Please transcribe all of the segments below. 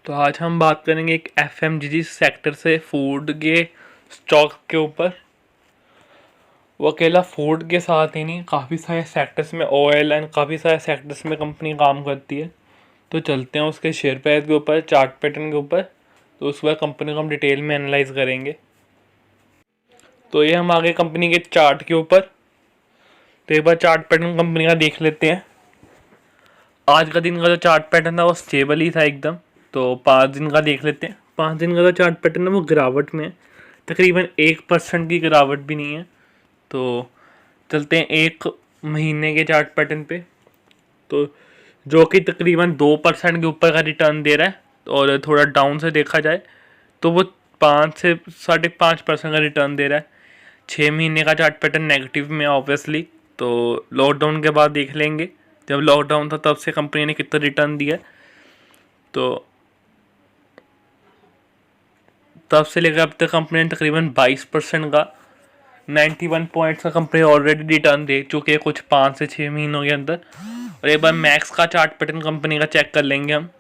तो आज हम बात करेंगे एक एफएमजीजी सेक्टर से फूड के स्टॉक के ऊपर। वो अकेला फूड के साथ ही नहीं, काफ़ी सारे सेक्टर्स में ऑयल एंड काफ़ी सारे सेक्टर्स में कंपनी काम करती है। तो चलते हैं उसके शेयर प्राइस के ऊपर, चार्ट पैटर्न के ऊपर। तो उस बार कंपनी को हम डिटेल में एनालाइज करेंगे। तो ये हम आगे कंपनी के चार्ट के ऊपर। तो एक बार चार्ट पैटर्न कंपनी का देख लेते हैं। आज का दिन का जो चार्ट पैटर्न था वो स्टेबल ही था एकदम। तो 5 दिन का देख लेते हैं। 5 दिन का जो चार्ट पैटर्न है वो गिरावट में है, तकरीबन 1% की गिरावट भी नहीं है। तो चलते हैं एक महीने के चार्ट पैटर्न पे, तो जो कि तकरीबन 2% के ऊपर का रिटर्न दे रहा है। और थोड़ा डाउन से देखा जाए तो वो 5 से 5.5% का रिटर्न दे रहा है। 6 महीने का चार्ट पैटर्न नेगेटिव में ऑब्वियसली। तो लॉकडाउन के बाद देख लेंगे, जब लॉकडाउन था तब से कंपनी ने कितना रिटर्न दिया। तो तब से लेकर अब तक कंपनी ने तकरीबन 22% का 91 पॉइंट्स का कंपनी ऑलरेडी रिटर्न दे चुके हैं कुछ 5 से 6 महीनों के अंदर। और एक बार मैक्स का चार्ट पैटर्न कंपनी का चेक कर लेंगे हम।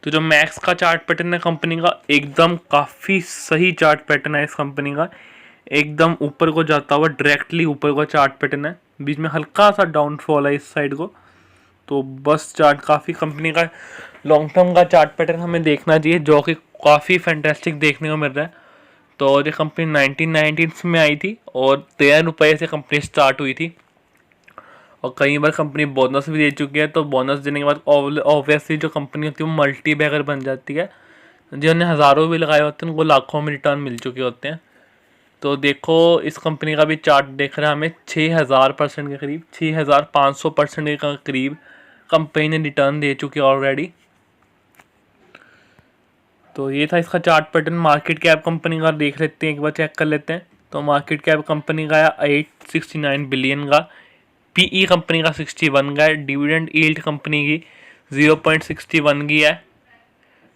तो जो मैक्स का चार्ट पैटर्न है कंपनी का, एकदम काफ़ी सही चार्ट पैटर्न है इस कंपनी का। एकदम ऊपर को जाता हुआ डायरेक्टली ऊपर का चार्ट पैटर्न है, बीच में हल्का सा डाउनफॉल है इस साइड को। तो बस चार्ट काफ़ी कंपनी का लॉन्ग टर्म का चार्ट पैटर्न हमें देखना चाहिए, जो कि काफ़ी फैंटेस्टिक देखने को मिल रहा है। तो ये कंपनी 1990 में आई थी और 13 रुपये से कंपनी स्टार्ट हुई थी। और कई बार कंपनी बोनस भी दे चुकी है। तो बोनस देने के बाद ऑब्वियसली जो कंपनी होती है वो मल्टी बैगर बन जाती है। जिन्होंने हज़ारों भी लगाए होते हैं उनको लाखों में रिटर्न मिल चुके होते हैं। तो देखो इस कंपनी का भी चार्ट देख रहा है हमें 6000% के करीब, 6500% के करीब कंपनी ने रिटर्न दे चुकी है ऑलरेडी। तो ये था इसका chart pattern. Market cap company का देख लेते हैं, एक बार चेक कर लेते हैं। तो मार्केट कैप कंपनी का है 869 बिलियन का। पीई कंपनी का 61 का है। डिविडेंड यील्ड कंपनी की 0.61 की है।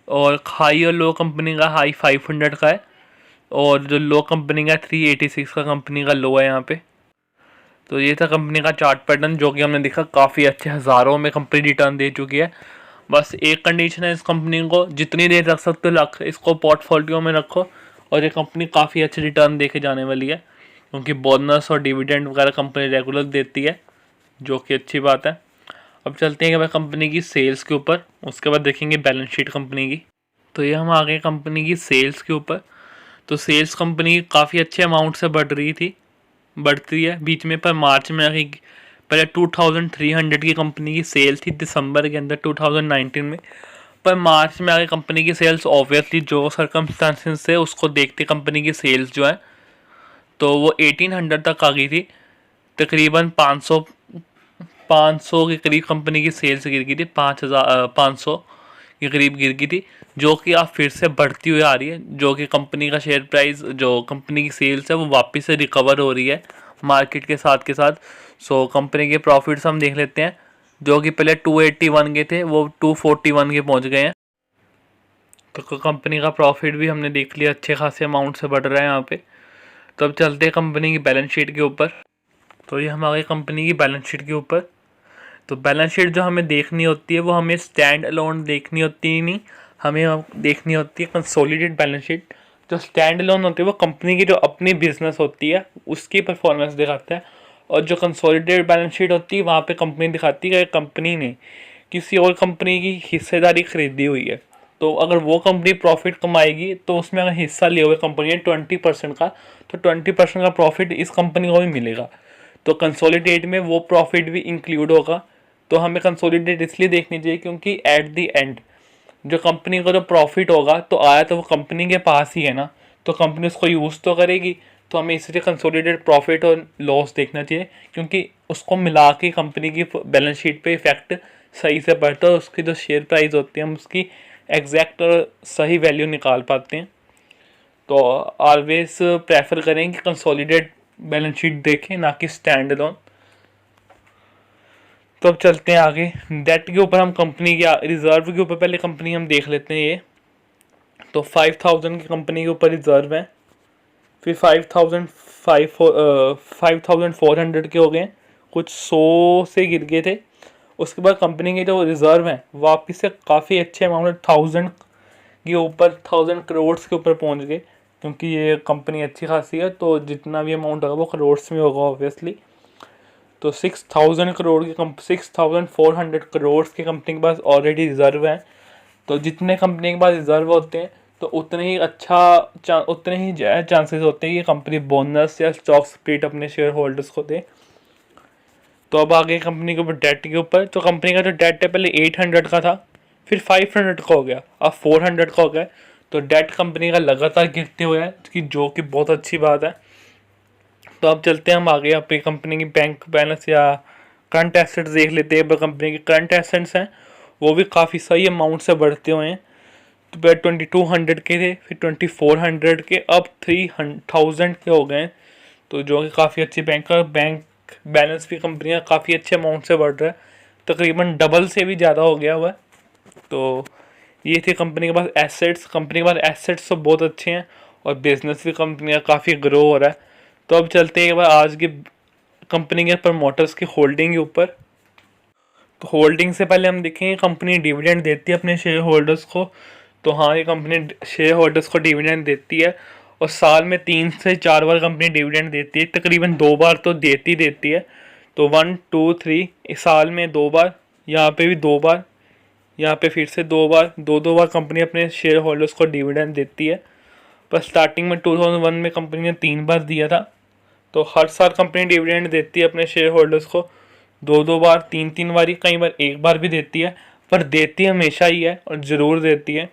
और हाई और लो कंपनी का हाई 500 का है। और जो लो कंपनी का 386 का कंपनी का लो है यहाँ पे। तो ये था कंपनी का चार्ट पैटर्न, जो कि हमने देखा काफ़ी अच्छे हज़ारों में कंपनी रिटर्न दे चुकी है। बस एक कंडीशन है इस कंपनी को, जितनी देर रख सकते हो रख, इसको पोर्टफोलियो में रखो। और ये कंपनी काफ़ी अच्छे रिटर्न दे के जाने वाली है, क्योंकि बोनस और डिविडेंड वगैरह कंपनी रेगुलर देती है, जो कि अच्छी बात है। अब चलते हैं कि भाई कंपनी की सेल्स के ऊपर, उसके बाद देखेंगे बैलेंस शीट कंपनी की। तो ये हम आ गए कंपनी की सेल्स के ऊपर। तो सेल्स कंपनी काफ़ी अच्छे अमाउंट से बढ़ती है बीच में, पर मार्च में आगे पहले 2300 की कंपनी की सेल थी दिसंबर के अंदर 2019 में। पर मार्च में आगे कंपनी की सेल्स ऑब्वियसली जो सर्कमस्टांसेस से उसको देखते कंपनी की सेल्स जो है तो वो 1800 तक आ गई थी। तकरीबन 500 के करीब कंपनी की सेल्स गिर गई थी, 500 के करीब गिर गई थी, जो कि अब फिर से बढ़ती हुई आ रही है। जो कि कंपनी का शेयर प्राइस, जो कंपनी की सेल्स है वो वापस से रिकवर हो रही है मार्केट के साथ। सो कंपनी के प्रॉफिट्स हम देख लेते हैं, जो कि पहले 281 के थे वो 241 के पहुंच गए हैं। तो कंपनी का प्रॉफिट भी हमने देख लिया, अच्छे खासे अमाउंट से बढ़ रहा है यहाँ पे। तो अब चलते हैं कंपनी की बैलेंस शीट के ऊपर। तो ये हम आ गए कंपनी की बैलेंस शीट के ऊपर। तो बैलेंस शीट जो हमें देखनी होती है वो हमें स्टैंड अलोन देखनी होती है, नहीं हमें देखनी होती है कंसोलिडेटेड बैलेंस शीट। जो स्टैंड अलोन होती है वो कंपनी की जो अपनी बिजनेस होती है उसकी परफॉर्मेंस दिखाता है। और जो कंसोलिडेटेड बैलेंस शीट होती है वहाँ पे कंपनी दिखाती है कि कंपनी ने किसी और कंपनी की हिस्सेदारी खरीदी हुई है। तो अगर वो कंपनी प्रॉफिट कमाएगी तो उसमें अगर हिस्सा लिया हुआ कंपनी ने 20% का, तो 20% का प्रॉफिट इस कंपनी को भी मिलेगा। तो कंसोलिडेट में वो प्रॉफिट भी इंक्लूड होगा। तो हमें कंसोलिडेट इसलिए देखनी चाहिए क्योंकि एट द एंड जो कंपनी का जो प्रॉफिट होगा तो आया तो वो कंपनी के पास ही है ना, तो कंपनी उसको यूज़ तो करेगी। तो हमें इसलिए कंसोलिडेटेड प्रॉफिट और लॉस देखना चाहिए, क्योंकि उसको मिला के कंपनी की बैलेंस शीट पे इफेक्ट सही से पड़ता है। उसकी जो शेयर प्राइस होती है हम उसकी एग्जैक्ट और सही वैल्यू निकाल पाते हैं। तो ऑलवेज प्रेफर करें कि कंसोलिडेट बैलेंस शीट देखें, ना कि स्टैंड अलोन। तो अब चलते हैं आगे डेट के ऊपर। हम कंपनी के रिजर्व के ऊपर पहले कंपनी हम देख लेते हैं ये। तो 5000 की कंपनी के ऊपर रिजर्व है, फिर 5400 के हो गए, कुछ 100 से गिर गए थे। उसके बाद कंपनी के जो रिजर्व हैं वापस से काफ़ी अच्छे अमाउंट 1000 ये ऊपर 1000 करोड़ के ऊपर पहुंच गए, क्योंकि ये कंपनी अच्छी खासी है, तो जितना भी अमाउंट होगा वो करोड़ में होगा ऑब्वियसली। तो 6000 करोड़ की 6400 करोड़ की कंपनी के पास ऑलरेडी रिजर्व है। तो जितने कंपनी के पास रिजर्व होते हैं तो उतने ही उतने ही चांसेस होते हैं कि ये कंपनी बोनस या स्टॉक स्प्लिट अपने शेयर होल्डर्स को दे। तो अब आगे कंपनी के ऊपर डेट के ऊपर, तो कंपनी का जो डेट है पहले 800 का था, फिर 500 का हो गया, अब 400 का हो गया। तो डेट कंपनी का लगातार गिरते हुए है, जो कि बहुत अच्छी बात है। तो अब चलते हैं हम आगे अपनी कंपनी की बैंक बैलेंस या करंट एसेट्स देख लेते हैं। कंपनी के करंट एसेट्स हैं वो भी काफ़ी सही अमाउंट से बढ़ते हुए हैं। तो पहले 2200 के थे, फिर 2400 के, अब 3000 के हो गए। तो जो कि काफ़ी अच्छी बैंक बैलेंस भी कंपनी का काफ़ी अच्छे अमाउंट से बढ़ रहा है, तकरीबन डबल से भी ज़्यादा हो गया हुआ है। तो ये थी कंपनी के पास एसेट्स। कंपनी के पास एसेट्स तो बहुत अच्छे हैं और बिजनेस भी कंपनी का काफ़ी ग्रो हो रहा है। तो अब चलते हैं एक बार आज की कंपनी के प्रमोटर्स की होल्डिंग के ऊपर। तो होल्डिंग से पहले हम देखेंगे कंपनी डिविडेंड देती है अपने शेयर होल्डर्स को। तो हाँ, ये कंपनी शेयर होल्डर्स को डिविडेंड देती है और साल में 3 से 4 बार कंपनी डिविडेंड देती है, तकरीबन 2 बार तो देती है। तो 1 2 3 इस साल में 2 बार, यहाँ पे भी 2 बार, यहाँ पे फिर से 2 बार, 2 बार कंपनी अपने शेयर होल्डर्स को डिविडेंड देती है। पर स्टार्टिंग में 2001 में कंपनी ने 3 बार दिया था। तो हर साल कंपनी डिविडेंड देती है अपने शेयर होल्डर्स को, 2 बार, 3 बार, कई बार 1 बार भी देती है, पर देती हमेशा ही है और ज़रूर देती है।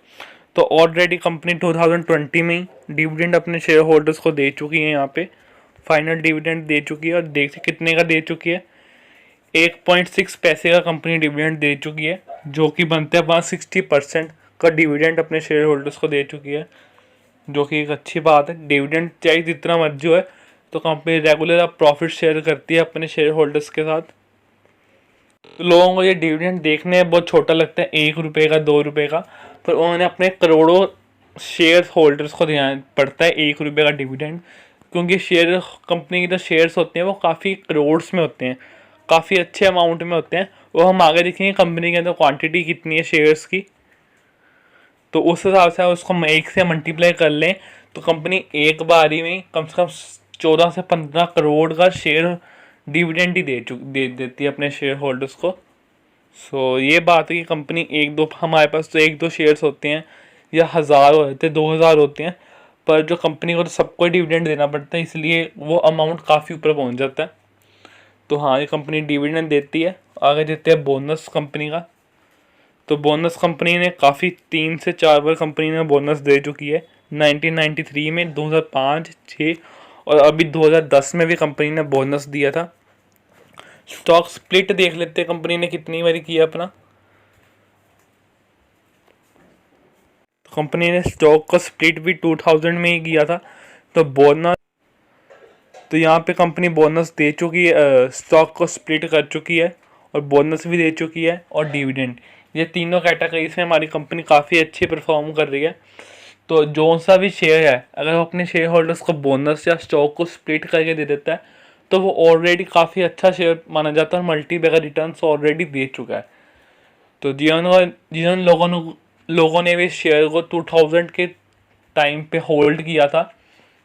तो ऑलरेडी कंपनी 2020 में ही डिविडेंड अपने शेयर होल्डर्स को दे चुकी है, यहाँ पे फाइनल डिविडेंड दे चुकी है। और देखिए कितने का दे चुकी है, 1.6 पैसे का कंपनी डिविडेंड दे चुकी है, जो कि बनते हैं 60% का डिविडेंड अपने शेयर होल्डर्स को दे चुकी है, जो कि एक अच्छी बात है। डिविडेंड चाहे जितना मर्जी हो, तो कंपनी रेगुलर अब प्रॉफिट शेयर करती है अपने शेयर होल्डर्स के साथ। तो लोगों को ये डिविडेंड देखने में बहुत छोटा लगता है, 1 रुपये का, 2 रुपये का, पर उन्होंने अपने करोड़ों शेयर होल्डर्स को देना पड़ता है 1 रुपये का डिविडेंड, क्योंकि शेयर कंपनी के जो शेयर्स होते हैं वो काफ़ी करोड़्स में होते हैं, काफ़ी अच्छे अमाउंट में होते हैं। वो हम आगे देखेंगे कंपनी के अंदर क्वांटिटी कितनी है शेयर्स की, तो उस हिसाब से उसको 1 से मल्टीप्लाई कर लें तो कंपनी एक बारी में कम से कम 14 से 15 करोड़ का शेयर डिविडेंड ही दे देती है अपने शेयर होल्डर्स को। सो ये बात है कि कंपनी हमारे पास तो 1-2 शेयर्स होते हैं या 1000 होते हैं, 2000 होते हैं, पर जो कंपनी को तो सबको डिविडेंड देना पड़ता है, इसलिए वो अमाउंट काफ़ी ऊपर पहुंच जाता है। तो हाँ, ये कंपनी डिविडेंड देती है। आगे देते हैं बोनस कंपनी का। तो बोनस कंपनी ने काफ़ी 3 से 4 बार कंपनी ने बोनस दे चुकी है, 1993 में, 2005, 6 और अभी 2010 में भी कंपनी ने बोनस दिया था। स्टॉक स्प्लिट देख लेते हैं कंपनी ने कितनी बार किया अपना। तो कंपनी ने स्टॉक का स्प्लिट भी 2000 में ही किया था। तो बोनस, तो यहाँ पे कंपनी बोनस दे चुकी है, स्टॉक को स्प्लिट कर चुकी है और बोनस भी दे चुकी है और डिविडेंड, ये तीनों कैटेगरीज में हमारी कंपनी काफ़ी अच्छी परफॉर्म कर रही है। तो जो सा भी शेयर है, अगर वो अपने शेयर होल्डर्स को बोनस या स्टॉक को स्प्लिट करके दे देता है तो वो ऑलरेडी काफ़ी अच्छा शेयर माना जाता है और मल्टीबैगर रिटर्न्स ऑलरेडी दे चुका है। तो जिन लोगों ने भी शेयर को 2000 के टाइम पे होल्ड किया था,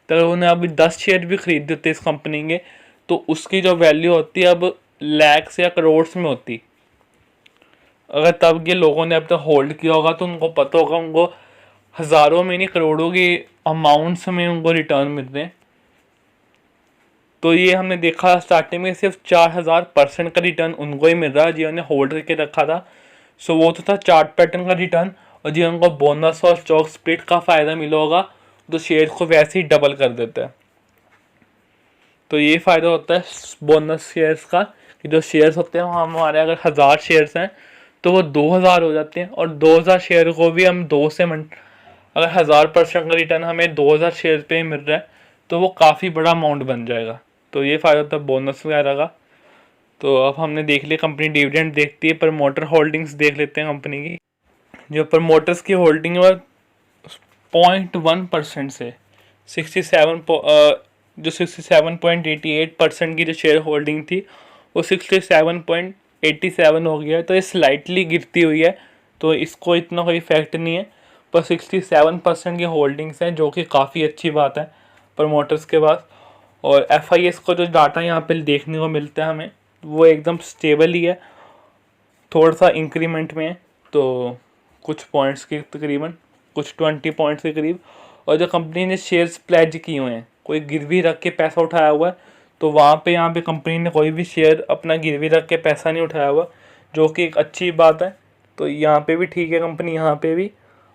तो उन्हें अभी 10 शेयर भी खरीद देते इस कंपनी के, तो उसकी जो वैल्यू होती है अब लैक्स या करोड़ में होती। अगर तब ये लोगों ने अब तक होल्ड किया होगा तो उनको पता होगा, उनको हज़ारों में नहीं करोड़ों की अमाउंट्स में उनको रिटर्न मिल रहे हैं। तो ये हमने देखा स्टार्टिंग में सिर्फ 4000% का रिटर्न उनको ही मिल रहा है जिन्होंने होल्ड करके रखा था। सो वो तो था चार्ट पैटर्न का रिटर्न, और जिनको बोनस और स्टॉक स्प्लिट का फ़ायदा मिला होगा तो शेयर को वैसे ही डबल कर देता है। तो ये फ़ायदा होता है बोनस शेयर्स का, कि जो शेयर्स होते हैं हमारे अगर 1000 शेयर्स हैं तो वो 2000 हो जाते हैं, और 2000 शेयर को भी हम अगर 1000% का रिटर्न हमें 2000 शेयर पे ही मिल रहा है तो वो काफ़ी बड़ा अमाउंट बन जाएगा। तो ये फ़ायदा होता है बोनस वगैरह का। तो अब हमने देख लिया कंपनी डिविडेंड देखती है। प्रमोटर होल्डिंग्स देख लेते हैं कंपनी की। जो प्रमोटर्स की होल्डिंग है 0.1% से 67.88% की जो शेयर होल्डिंग थी वो 67.87 हो गया है। तो ये स्लाइटली गिरती हुई है, तो इसको इतना कोई इफेक्ट नहीं है, पर 67% की होल्डिंग्स हैं, जो कि काफ़ी अच्छी बात है प्रमोटर्स के पास। और FIS का जो डाटा यहाँ पे देखने को मिलता है हमें, वो एकदम स्टेबल ही है, थोड़ा सा इंक्रीमेंट में है, तो कुछ पॉइंट्स के तकरीबन, कुछ 20 पॉइंट्स के करीब। और जो कंपनी ने शेयर्स प्लेज किए हुए हैं, कोई गिरवी रख के पैसा उठाया हुआ है, तो वहाँ पे यहाँ पे कंपनी ने कोई भी शेयर अपना गिरवी रख के पैसा नहीं उठाया हुआ, जो कि एक अच्छी बात है। तो यहाँ पे भी ठीक है कंपनी, यहाँ पे भी,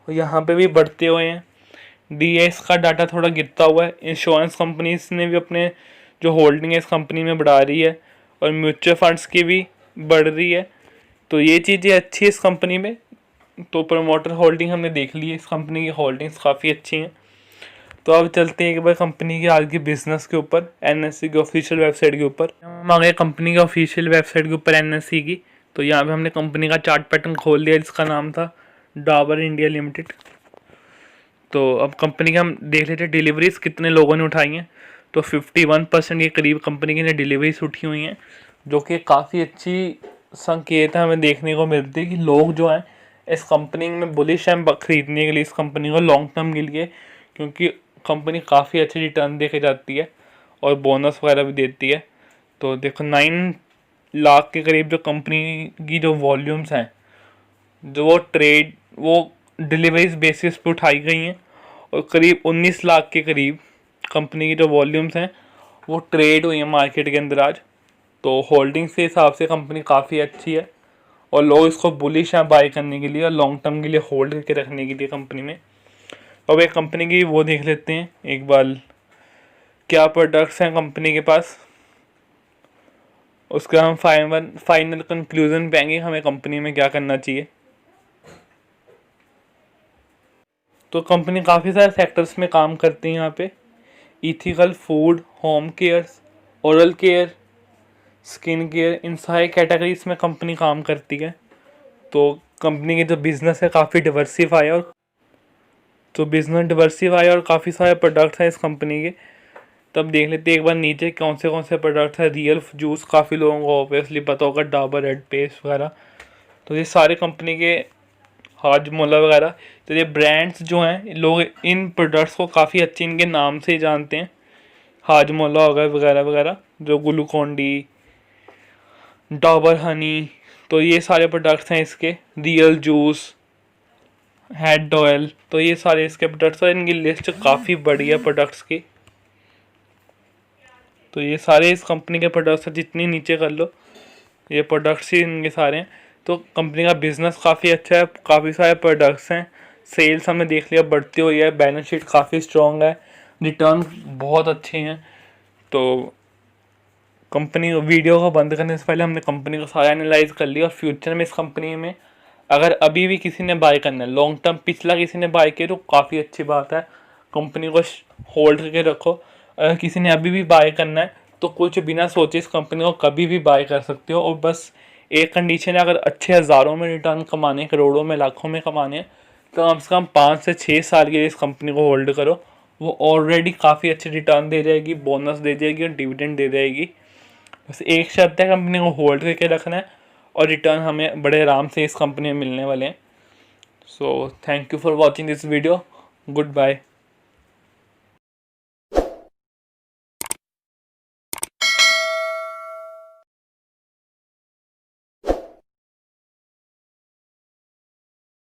और यहाँ पे भी बढ़ते हुए हैं। DAS का डाटा थोड़ा गिरता हुआ है। इंश्योरेंस कंपनीज ने भी अपने जो होल्डिंग है इस कंपनी में बढ़ा रही है, और म्यूचुअल फंड्स की भी बढ़ रही है। तो ये चीज़ें अच्छी है इस कंपनी में। तो प्रमोटर होल्डिंग हमने देख ली है, इस कंपनी की होल्डिंग्स काफ़ी अच्छी हैं। तो अब चलते हैं एक बार कंपनी के आगे बिजनेस के ऊपर, NSE की ऑफिशियल वेबसाइट के ऊपर। हम आ गए कंपनी की ऑफिशियल वेबसाइट के ऊपर NSE की। तो यहाँ पे हमने कंपनी का चार्ट पैटर्न खोल दिया, जिसका नाम था डाबर इंडिया लिमिटेड। तो अब कंपनी के हम देख लेते हैं डिलीवरीज कितने लोगों ने उठाई हैं। तो 51% के करीब कंपनी की ने डिलीवरीज उठी हुई हैं, जो कि काफ़ी अच्छी संकेत है हमें देखने को मिलती है कि लोग जो हैं इस कंपनी में बुलिश हैं खरीदने के लिए, इस कंपनी को लॉन्ग टर्म के लिए, क्योंकि कंपनी काफ़ी अच्छी रिटर्न दे के जाती है और बोनस वगैरह भी देती है। तो देखो 9 लाख के करीब जो कंपनी की जो वॉल्यूम्स हैं, जो वो डिलीवरीज बेसिस पे उठाई गई हैं, और करीब 19 लाख के करीब कंपनी की जो वॉल्यूम्स हैं वो ट्रेड हुई हैं मार्केट के अंदर आज। तो होल्डिंग्स के हिसाब से कंपनी काफ़ी अच्छी है, और लोग इसको बुलिश हैं बाय करने के लिए और लॉन्ग टर्म के लिए होल्ड करके रखने के लिए कंपनी में। अब एक कंपनी की वो देख लेते हैं एक बार, क्या प्रोडक्ट्स हैं कंपनी के पास, उसका हम फाइनल कंक्लूजन पाएंगे हमें कंपनी में क्या करना चाहिए। तो कंपनी काफ़ी सारे सेक्टर्स में काम करती है यहाँ पे, ethical, food, home care, oral care, skin care, इन सारे कैटेगरीज में कंपनी काम करती है। तो कंपनी की जो बिज़नेस है काफ़ी डिवर्सीफाई और काफ़ी सारे प्रोडक्ट्स हैं इस कंपनी के। तब देख लेते हैं एक बार नीचे कौन से प्रोडक्ट्स हैं। रियल जूस काफ़ी लोगों को ऑब्वियसली पता होगा, डाबर रेड पेस्ट वगैरह। तो ये सारे कंपनी के, हाजमोला वगैरह। तो ये ब्रांड्स जो हैं, लोग इन प्रोडक्ट्स को काफ़ी अच्छे इनके नाम से ही जानते हैं, हाजमोला वगैरह वगैरह वगैरह, जो ग्लूकोन डी, डाबर हनी। तो ये सारे प्रोडक्ट्स हैं इसके, रियल जूस, हेड ऑयल। तो ये सारे इसके प्रोडक्ट्स हैं, इनकी लिस्ट काफ़ी बड़ी है प्रोडक्ट्स की। तो ये सारे इस कंपनी के प्रोडक्ट्स हैं, जितनी नीचे कर लो ये प्रोडक्ट्स ही इनके सारे हैं। तो कंपनी का बिज़नेस काफ़ी अच्छा है, काफ़ी सारे प्रोडक्ट्स हैं, सेल्स हमने देख लिया बढ़ती हुई है, बैलेंस शीट काफ़ी स्ट्रॉन्ग है, रिटर्न बहुत अच्छे हैं। तो कंपनी वीडियो को बंद करने से पहले हमने कंपनी को सारा एनालाइज कर लिया, और फ्यूचर में इस कंपनी में अगर अभी भी किसी ने बाय करना है लॉन्ग टर्म, पिछला किसी ने बाय किया तो काफ़ी अच्छी बात है, कंपनी को होल्ड करके रखो। अगर किसी ने अभी भी बाय करना है तो कुछ बिना सोचे इस कंपनी को कभी भी बाय कर सकते हो। और बस एक कंडीशन है, अगर अच्छे हज़ारों में रिटर्न कमाने, करोड़ों में, लाखों में कमाने हैं, तो कम से कम 5 से 6 साल के लिए इस कंपनी को होल्ड करो। वो ऑलरेडी काफ़ी अच्छे रिटर्न दे जाएगी, बोनस दे जाएगी और डिविडेंड दे जाएगी। बस एक शर्त है, कंपनी को होल्ड करके रखना है, और रिटर्न हमें बड़े आराम से इस कंपनी में मिलने वाले हैं। So thank you for watching this video, good bye.